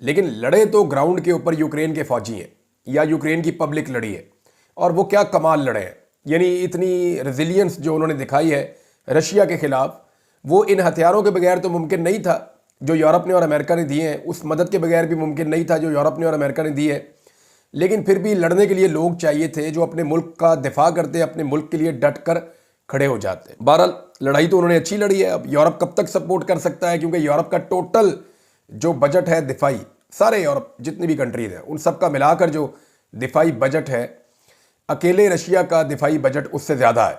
لیکن لڑے تو گراؤنڈ کے اوپر یوکرین کے فوجی ہیں یا یوکرین کی پبلک لڑی ہے، اور وہ کیا کمال لڑے ہیں. یعنی اتنی ریزیلینس جو انہوں نے دکھائی ہے رشیا کے خلاف، وہ ان ہتھیاروں کے بغیر تو ممکن نہیں تھا جو یورپ نے اور امریکہ نے دیے ہیں، اس مدد کے بغیر بھی ممکن نہیں تھا جو یورپ نے اور امریکہ نے دی ہے. لیکن پھر بھی لڑنے کے لیے لوگ چاہیے تھے جو اپنے ملک کا دفاع کرتے، اپنے ملک کے لیے ڈٹ کر کھڑے ہو جاتے. بہرحال لڑائی تو انہوں نے اچھی لڑی ہے. اب یورپ کب تک سپورٹ کر سکتا ہے، کیونکہ یورپ کا ٹوٹل جو بجٹ ہے دفاعی، سارے یورپ جتنی بھی کنٹریز ہیں ان سب کا ملا کر جو دفاعی بجٹ ہے، اکیلے رشیا کا دفاعی بجٹ اس سے زیادہ ہے.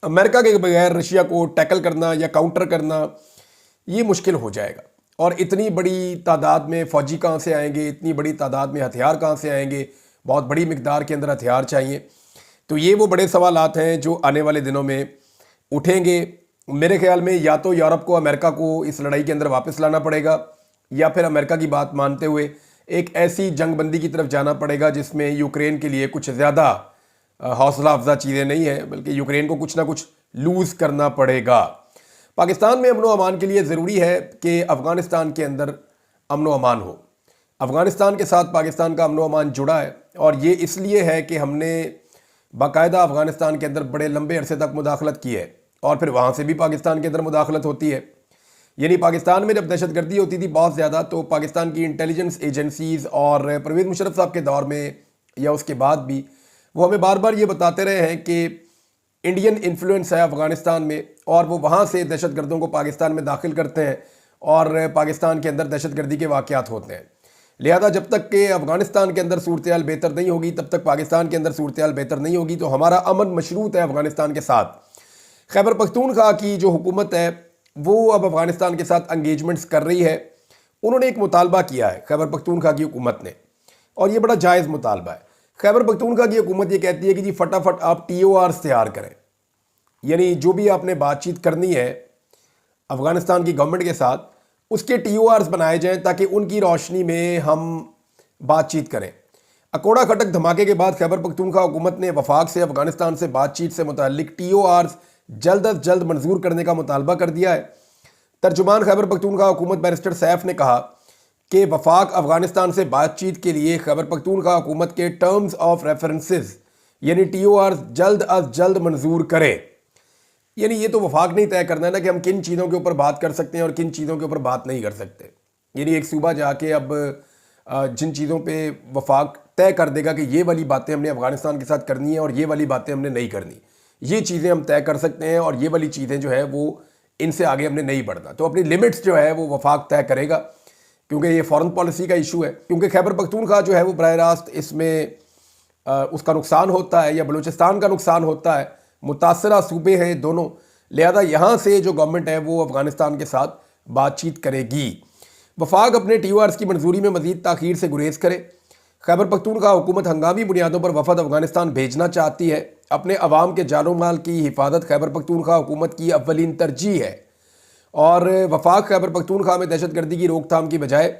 امریکہ کے بغیر رشیا کو ٹیکل کرنا یا کاؤنٹر کرنا یہ مشکل ہو جائے گا. اور اتنی بڑی تعداد میں فوجی کہاں سے آئیں گے، اتنی بڑی تعداد میں ہتھیار کہاں سے آئیں گے، بہت بڑی مقدار کے اندر ہتھیار چاہیے. تو یہ وہ بڑے سوالات ہیں جو آنے والے دنوں میں اٹھیں گے. میرے خیال میں یا تو یورپ کو امریکہ کو اس لڑائی کے اندر واپس لانا پڑے گا، یا پھر امریکہ کی بات مانتے ہوئے ایک ایسی جنگ بندی کی طرف جانا پڑے گا جس میں یوکرین کے لیے کچھ زیادہ حوصلہ افزا چیزیں نہیں ہیں، بلکہ یوکرین کو کچھ نہ کچھ لوز کرنا پڑے گا. پاکستان میں امن و امان کے لیے ضروری ہے کہ افغانستان کے اندر امن و امان ہو. افغانستان کے ساتھ پاکستان کا امن و امان جڑا ہے، اور یہ اس لیے ہے کہ ہم نے باقاعدہ افغانستان کے اندر بڑے لمبے عرصے تک مداخلت کی ہے، اور پھر وہاں سے بھی پاکستان کے اندر مداخلت ہوتی ہے. یعنی پاکستان میں جب دہشت گردی ہوتی تھی بہت زیادہ، تو پاکستان کی انٹیلیجنس ایجنسیز اور پرویز مشرف صاحب کے دور میں یا اس کے بعد بھی وہ ہمیں بار بار یہ بتاتے رہے ہیں کہ انڈین انفلوئنس ہے افغانستان میں، اور وہ وہاں سے دہشت گردوں کو پاکستان میں داخل کرتے ہیں اور پاکستان کے اندر دہشت گردی کے واقعات ہوتے ہیں. لہذا جب تک کہ افغانستان کے اندر صورتحال بہتر نہیں ہوگی، تب تک پاکستان کے اندر صورتحال بہتر نہیں ہوگی. تو ہمارا امن مشروط ہے افغانستان کے ساتھ. خیبر پختونخوا کی جو حکومت ہے وہ اب افغانستان کے ساتھ انگیجمنٹس کر رہی ہے. انہوں نے ایک مطالبہ کیا ہے خیبر پختونخوا کی حکومت نے، اور یہ بڑا جائز مطالبہ ہے. خیبر پختونخوا کی حکومت یہ کہتی ہے کہ جی فٹافٹ آپ TORs تیار کریں. یعنی جو بھی آپ نے بات چیت کرنی ہے افغانستان کی گورنمنٹ کے ساتھ، اس کے TORs بنائے جائیں تاکہ ان کی روشنی میں ہم بات چیت کریں. اکوڑا کھٹک دھماکے کے بعد خیبر پختونخوا حکومت نے وفاق سے افغانستان سے بات چیت سے متعلق TORs جلد از جلد منظور کرنے کا مطالبہ کر دیا ہے. ترجمان خیبر پختونخوا حکومت بیرسٹر سیف نے کہا کہ وفاق افغانستان سے بات چیت کے لیے خیبر پختونخوا حکومت کے ٹرمز آف ریفرنسز یعنی TORs جلد از جلد منظور کرے. یعنی یہ تو وفاق نہیں طے کرنا ہے نا کہ ہم کن چیزوں کے اوپر بات کر سکتے ہیں اور کن چیزوں کے اوپر بات نہیں کر سکتے. یعنی ایک صوبہ جا کے اب جن چیزوں پہ وفاق طے کر دے گا کہ یہ والی باتیں ہم نے افغانستان کے ساتھ کرنی ہیں اور یہ والی باتیں ہم نے نہیں کرنی، یہ چیزیں ہم طے کر سکتے ہیں، اور یہ والی چیزیں جو ہے وہ ان سے آگے ہم نے نہیں بڑھنا. تو اپنی لمٹس جو ہے وہ وفاق طے کرے گا، کیونکہ یہ فورن پالیسی کا ایشو ہے. کیونکہ خیبر پختونخوا جو ہے وہ براہ راست اس میں اس کا نقصان ہوتا ہے، یا بلوچستان کا نقصان ہوتا ہے، متاثرہ صوبے ہیں دونوں. لہذا یہاں سے جو گورنمنٹ ہے وہ افغانستان کے ساتھ بات چیت کرے گی. وفاق اپنے TORs کی منظوری میں مزید تاخیر سے گریز کرے. خیبر پختونخوا حکومت ہنگامی بنیادوں پر وفد افغانستان بھیجنا چاہتی ہے. اپنے عوام کے جان و مال کی حفاظت خیبر پختونخوا حکومت کی اولین ترجیح ہے، اور وفاق خیبر پختونخوا میں دہشت گردی کی روک تھام کی بجائے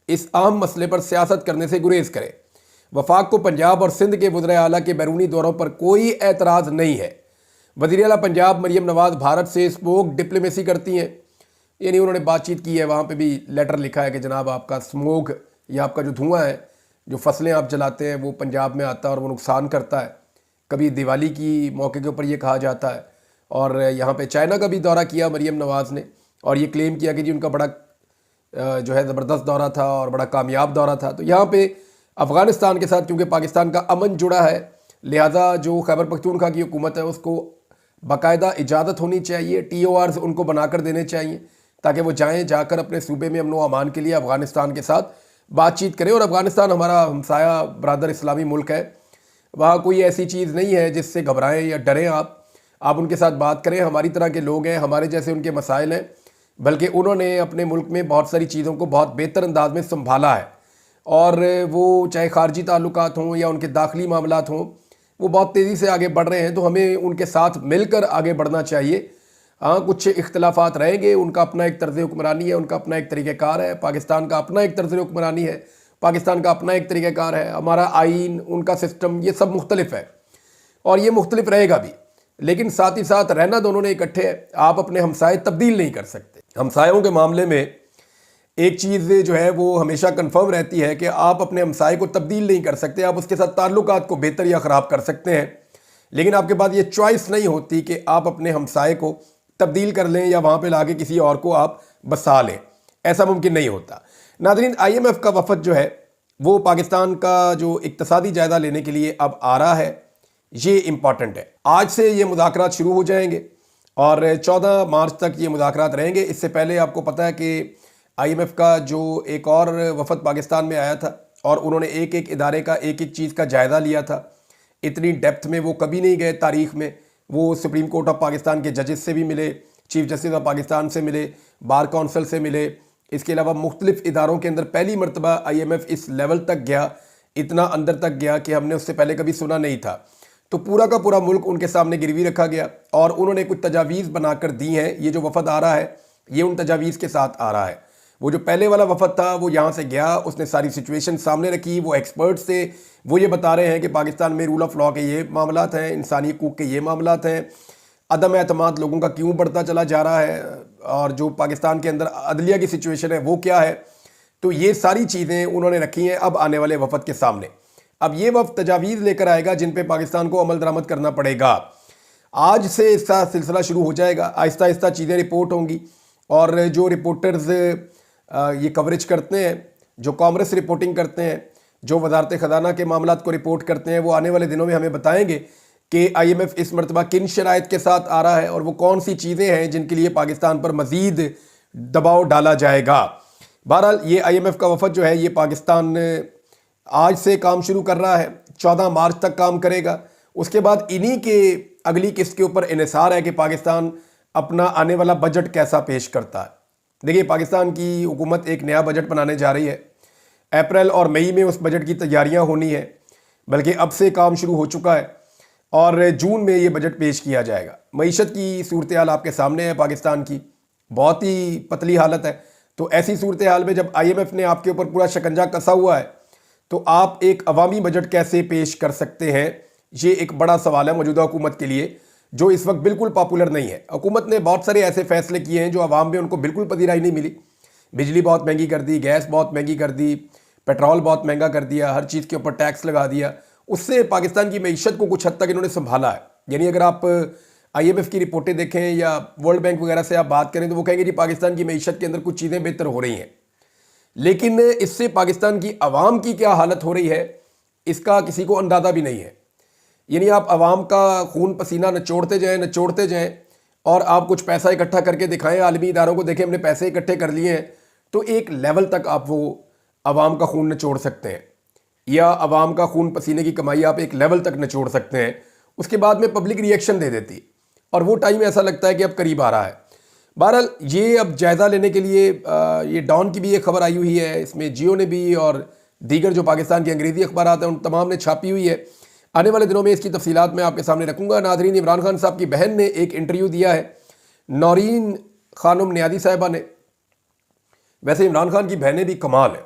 اس اہم مسئلے پر سیاست کرنے سے گریز کرے. وفاق کو پنجاب اور سندھ کے وزرائے اعلیٰ کے بیرونی دوروں پر کوئی اعتراض نہیں ہے. وزیر اعلیٰ پنجاب مریم نواز بھارت سے اسموک ڈپلومیسی کرتی ہیں. یعنی انہوں نے بات چیت کی ہے، وہاں پہ بھی لیٹر لکھا ہے کہ جناب آپ کا اسموک یا آپ کا جو دھواں ہے، جو فصلیں آپ جلاتے ہیں، وہ پنجاب میں آتا ہے اور وہ نقصان کرتا ہے. کبھی دیوالی کی موقع کے اوپر یہ کہا جاتا ہے. اور یہاں پہ چائنا کا بھی دورہ کیا مریم نواز نے، اور یہ کلیم کیا کہ جی ان کا بڑا جو ہے زبردست دورہ تھا اور بڑا کامیاب دورہ تھا. تو یہاں پہ افغانستان کے ساتھ کیونکہ پاکستان کا امن جڑا ہے، لہذا جو خیبر پختونخوا کی حکومت ہے اس کو باقاعدہ اجازت ہونی چاہیے، TORs ان کو بنا کر دینے چاہیے تاکہ وہ جائیں، جا کر اپنے صوبے میں امن و امان کے لیے افغانستان کے ساتھ بات چیت کریں. اور افغانستان ہمارا ہمسایہ برادر اسلامی ملک ہے، وہاں کوئی ایسی چیز نہیں ہے جس سے گھبرائیں یا ڈریں. آپ ان کے ساتھ بات کریں، ہماری طرح کے لوگ ہیں، ہمارے جیسے ان کے مسائل ہیں، بلکہ انہوں نے اپنے ملک میں بہت ساری چیزوں کو بہت بہتر انداز میں سنبھالا ہے، اور وہ چاہے خارجی تعلقات ہوں یا ان کے داخلی معاملات ہوں، وہ بہت تیزی سے آگے بڑھ رہے ہیں. تو ہمیں ان کے ساتھ مل کر آگے بڑھنا چاہیے. ہاں کچھ اختلافات رہیں گے، ان کا اپنا ایک طرز حکمرانی ہے، ان کا اپنا ایک طریقہ کار ہے، پاکستان کا اپنا ایک طرز حکمرانی ہے، پاکستان کا اپنا ایک طریقہ کار ہے، ہمارا آئین، ان کا سسٹم، یہ سب مختلف ہے اور یہ مختلف رہے گا بھی. لیکن ساتھ ہی ساتھ رہنا دونوں نے اکٹھے ہے. آپ اپنے ہمسائے تبدیل نہیں کر سکتے. ہمسایوں کے معاملے میں ایک چیز جو ہے وہ ہمیشہ کنفرم رہتی ہے کہ آپ اپنے ہمسائے کو تبدیل نہیں کر سکتے، آپ اس کے ساتھ تعلقات کو بہتر یا خراب کر سکتے ہیں، لیکن آپ کے پاس یہ چوائس نہیں ہوتی کہ آپ اپنے ہمسائے کو تبدیل کر لیں یا وہاں پہ لا کے کسی اور کو آپ بسا لیں، ایسا ممکن نہیں ہوتا۔ ناظرین، آئی ایم ایف کا وفد جو ہے وہ پاکستان کا جو اقتصادی جائزہ لینے کے لیے اب آ رہا ہے، یہ امپورٹنٹ ہے۔ آج سے یہ مذاکرات شروع ہو جائیں گے اور 14 مارچ تک یہ مذاکرات رہیں گے۔ اس سے پہلے آپ کو پتہ ہے کہ آئی ایم ایف کا جو ایک اور وفد پاکستان میں آیا تھا اور انہوں نے ایک ایک ادارے کا ایک ایک چیز کا جائزہ لیا تھا، اتنی ڈیپتھ میں وہ کبھی نہیں گئے تاریخ میں۔ وہ سپریم کورٹ آف پاکستان کے ججز سے بھی ملے، چیف جسٹس آف پاکستان سے ملے، بار کونسل سے ملے، اس کے علاوہ مختلف اداروں کے اندر پہلی مرتبہ آئی ایم ایف اس لیول تک گیا، اتنا اندر تک گیا کہ ہم نے اس سے پہلے کبھی سنا نہیں تھا۔ تو پورا کا پورا ملک ان کے سامنے گروی رکھا گیا اور انہوں نے کچھ تجاویز بنا کر دی ہیں۔ یہ جو وفد آ رہا ہے یہ ان تجاویز کے ساتھ آ رہا ہے۔ وہ جو پہلے والا وفد تھا وہ یہاں سے گیا، اس نے ساری سچویشن سامنے رکھی، وہ ایکسپرٹس تھے، وہ یہ بتا رہے ہیں کہ پاکستان میں رول آف لاء کے یہ معاملات ہیں، انسانی حقوق کے یہ معاملات ہیں، عدم اعتماد لوگوں کا کیوں بڑھتا چلا جا رہا ہے، اور جو پاکستان کے اندر عدلیہ کی سچویشن ہے وہ کیا ہے۔ تو یہ ساری چیزیں انہوں نے رکھی ہیں اب آنے والے وفد کے سامنے۔ اب یہ وفد تجاویز لے کر آئے گا جن پہ پاکستان کو عمل درآمد کرنا پڑے گا۔ آج سے اس کا سلسلہ شروع ہو جائے گا، آہستہ آہستہ چیزیں رپورٹ ہوں گی، اور جو رپورٹرز یہ کوریج کرتے ہیں، جو کامرس رپورٹنگ کرتے ہیں، جو وزارت خزانہ کے معاملات کو رپورٹ کرتے ہیں، وہ آنے والے دنوں میں ہمیں بتائیں گے کہ آئی ایم ایف اس مرتبہ کن شرائط کے ساتھ آ رہا ہے اور وہ کون سی چیزیں ہیں جن کے لیے پاکستان پر مزید دباؤ ڈالا جائے گا۔ بہرحال یہ آئی ایم ایف کا وفد جو ہے یہ پاکستان آج سے کام شروع کر رہا ہے، 14 مارچ تک کام کرے گا۔ اس کے بعد انہی کے اگلی قسط کے اوپر انحصار ہے کہ پاکستان اپنا آنے والا بجٹ کیسا پیش کرتا ہے۔ دیکھیے، پاکستان کی حکومت ایک نیا بجٹ بنانے جا رہی ہے، اپریل اور مئی میں اس بجٹ کی تیاریاں ہونی ہیں، بلکہ اب سے کام شروع ہو چکا ہے، اور جون میں یہ بجٹ پیش کیا جائے گا۔ معیشت کی صورتحال آپ کے سامنے ہے، پاکستان کی بہت ہی پتلی حالت ہے۔ تو ایسی صورتحال میں جب آئی ایم ایف نے آپ کے اوپر پورا شکنجہ کسا ہوا ہے تو آپ ایک عوامی بجٹ کیسے پیش کر سکتے ہیں؟ یہ ایک بڑا سوال ہے موجودہ حکومت کے لیے، جو اس وقت بالکل پاپولر نہیں ہے۔ حکومت نے بہت سارے ایسے فیصلے کیے ہیں جو عوام میں ان کو بالکل پذیرائی نہیں ملی۔ بجلی بہت مہنگی کر دی، گیس بہت مہنگی کر دی، پیٹرول بہت مہنگا کر دیا، ہر چیز کے اوپر ٹیکس لگا دیا۔ اس سے پاکستان کی معیشت کو کچھ حد تک انہوں نے سنبھالا ہے۔ یعنی اگر آپ آئی ایم ایف کی رپورٹیں دیکھیں یا ورلڈ بینک وغیرہ سے آپ بات کریں تو وہ کہیں گے جی پاکستان کی معیشت کے اندر کچھ چیزیں بہتر ہو رہی ہیں، لیکن اس سے پاکستان کی عوام کی کیا حالت ہو رہی ہے اس کا کسی کو اندازہ بھی نہیں ہے۔ یعنی آپ عوام کا خون پسینہ نچوڑتے جائیں اور آپ کچھ پیسہ اکٹھا کر کے دکھائیں، عالمی اداروں کو دیکھیں ہم نے پیسے اکٹھے کر لیے ہیں، تو ایک لیول تک آپ وہ عوام کا خون نچوڑ سکتے ہیں، یا عوام کا خون پسینے کی کمائی آپ ایک لیول تک نچوڑ سکتے ہیں۔ اس کے بعد میں پبلک ری ایکشن دے دیتی، اور وہ ٹائم ایسا لگتا ہے کہ اب قریب آ رہا ہے۔ بہرحال یہ اب جائزہ لینے کے لیے یہ ڈان کی بھی ایک خبر آئی ہوئی ہے، اس میں جیو نے بھی اور دیگر جو پاکستان کے انگریزی اخبارات ہیں ان تمام نے چھاپی ہوئی ہے۔ آنے والے دنوں میں اس کی تفصیلات میں آپ کے سامنے رکھوں گا۔ ناظرین، عمران خان صاحب کی بہن نے ایک انٹرویو دیا ہے نورین خانم نیازی صاحبہ نے۔ ویسے عمران خان کی بہنیں بھی کمال ہے،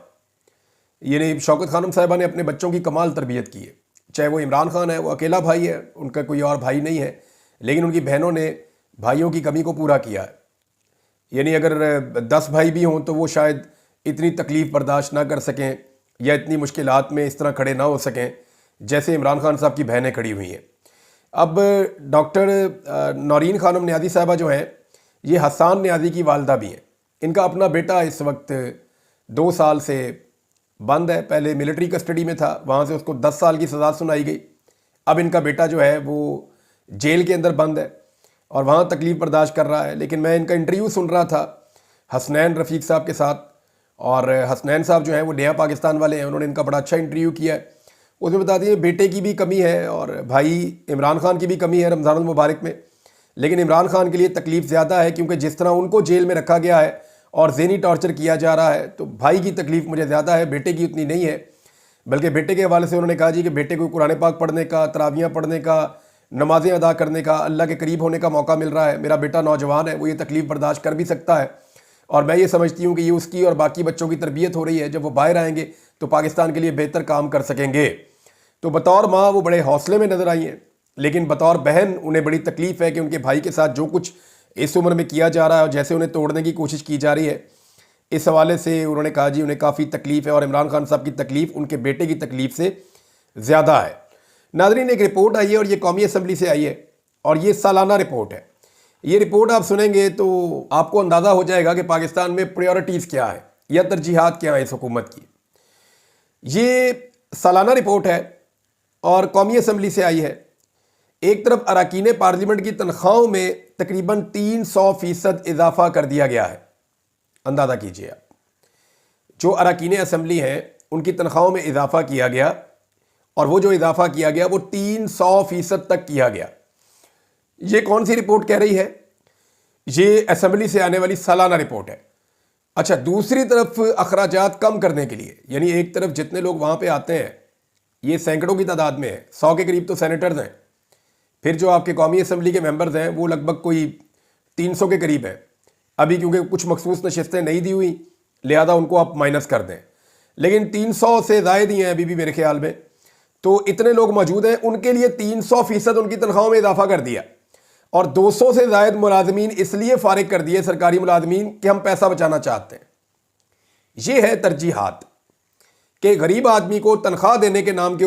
یعنی شوکت خانم صاحبہ نے اپنے بچوں کی کمال تربیت کی ہے، چاہے وہ عمران خان ہے، وہ اکیلا بھائی ہے، ان کا کوئی اور بھائی نہیں ہے، لیکن ان کی بہنوں نے بھائیوں کی کمی کو پورا کیا ہے۔ یعنی اگر 10 بھائی بھی ہوں تو وہ شاید اتنی تکلیف برداشت نہ کر سکیں یا اتنی مشکلات میں اس طرح کھڑے نہ ہو سکیں جیسے عمران خان صاحب کی بہنیں کھڑی ہوئی ہیں۔ اب ڈاکٹر نورین خانم نیازی صاحبہ جو ہیں یہ حسان نیازی کی والدہ بھی ہیں۔ ان کا اپنا بیٹا اس وقت 2 سال سے بند ہے، پہلے ملٹری کسٹڈی میں تھا، وہاں سے اس کو 10 سال کی سزا سنائی گئی۔ اب ان کا بیٹا جو ہے وہ جیل کے اندر بند ہے اور وہاں تکلیف برداشت کر رہا ہے۔ لیکن میں ان کا انٹرویو سن رہا تھا حسنین رفیق صاحب کے ساتھ، اور حسنین صاحب جو ہیں وہ نیا پاکستان والے ہیں، انہوں نے ان کا بڑا اچھا انٹرویو کیا ہے۔ اس میں بتا دیے بیٹے کی بھی کمی ہے اور بھائی عمران خان کی بھی کمی ہے رمضان المبارک میں، لیکن عمران خان کے لیے تکلیف زیادہ ہے کیونکہ جس طرح ان کو جیل میں رکھا گیا ہے اور ذہنی ٹارچر کیا جا رہا ہے، تو بھائی کی تکلیف مجھے زیادہ ہے، بیٹے کی اتنی نہیں ہے۔ بلکہ بیٹے کے حوالے سے انہوں نے کہا جی کہ بیٹے کو قرآن پاک پڑھنے کا، تراویحیں پڑھنے کا، نمازیں ادا کرنے کا، اللہ کے قریب ہونے کا موقع مل رہا ہے۔ میرا بیٹا نوجوان ہے، وہ یہ تکلیف برداشت کر بھی سکتا ہے، اور میں یہ سمجھتی ہوں کہ یہ اس کی اور باقی بچوں کی تربیت ہو رہی ہے، جب وہ باہر آئیں گے تو پاکستان کے لیے بہتر کام کر سکیں گے۔ تو بطور ماں وہ بڑے حوصلے میں نظر آئی ہیں، لیکن بطور بہن انہیں بڑی تکلیف ہے کہ ان کے بھائی کے ساتھ جو کچھ اس عمر میں کیا جا رہا ہے اور جیسے انہیں توڑنے کی کوشش کی جا رہی ہے، اس حوالے سے انہوں نے کہا جی انہیں کافی تکلیف ہے اور عمران خان صاحب کی تکلیف ان کے بیٹے کی تکلیف سے زیادہ ہے۔ ناظرین، ایک رپورٹ آئی ہے اور یہ قومی اسمبلی سے آئی ہے اور یہ سالانہ رپورٹ ہے۔ یہ رپورٹ آپ سنیں گے تو آپ کو اندازہ ہو جائے گا کہ پاکستان میں پریورٹیز کیا ہے یا ترجیحات کیا ہے اس حکومت کی۔ یہ سالانہ رپورٹ ہے اور قومی اسمبلی سے آئی ہے۔ ایک طرف اراکین پارلیمنٹ کی تنخواہوں میں تقریباً 300% اضافہ کر دیا گیا ہے۔ اندازہ کیجئے آپ، جو اراکین اسمبلی ہیں ان کی تنخواہوں میں اضافہ کیا گیا، اور وہ جو اضافہ کیا گیا وہ 300% تک کیا گیا۔ یہ کون سی رپورٹ کہہ رہی ہے؟ یہ اسمبلی سے آنے والی سالانہ رپورٹ ہے۔ اچھا، دوسری طرف اخراجات کم کرنے کے لیے، یعنی ایک طرف جتنے لوگ وہاں پہ آتے ہیں یہ سینکڑوں کی تعداد میں ہے، 100 کے قریب تو سینیٹرز ہیں، پھر جو آپ کے قومی اسمبلی کے ممبرز ہیں وہ لگ بھگ کوئی 300 کے قریب ہیں۔ ابھی کیونکہ کچھ مخصوص نشستیں نہیں دی ہوئی لہذا ان کو آپ مائنس کر دیں، لیکن 300 سے زائد ہی ہیں ابھی بھی میرے خیال میں، تو اتنے لوگ موجود ہیں، ان کے لیے 300% ان کی تنخواہوں میں اضافہ کر دیا، اور 200 سے زائد ملازمین اس لیے فارغ کر دیے سرکاری ملازمین کہ ہم پیسہ بچانا چاہتے ہیں۔ یہ ہے ترجیحات کہ غریب آدمی کو تنخواہ دینے کے نام کے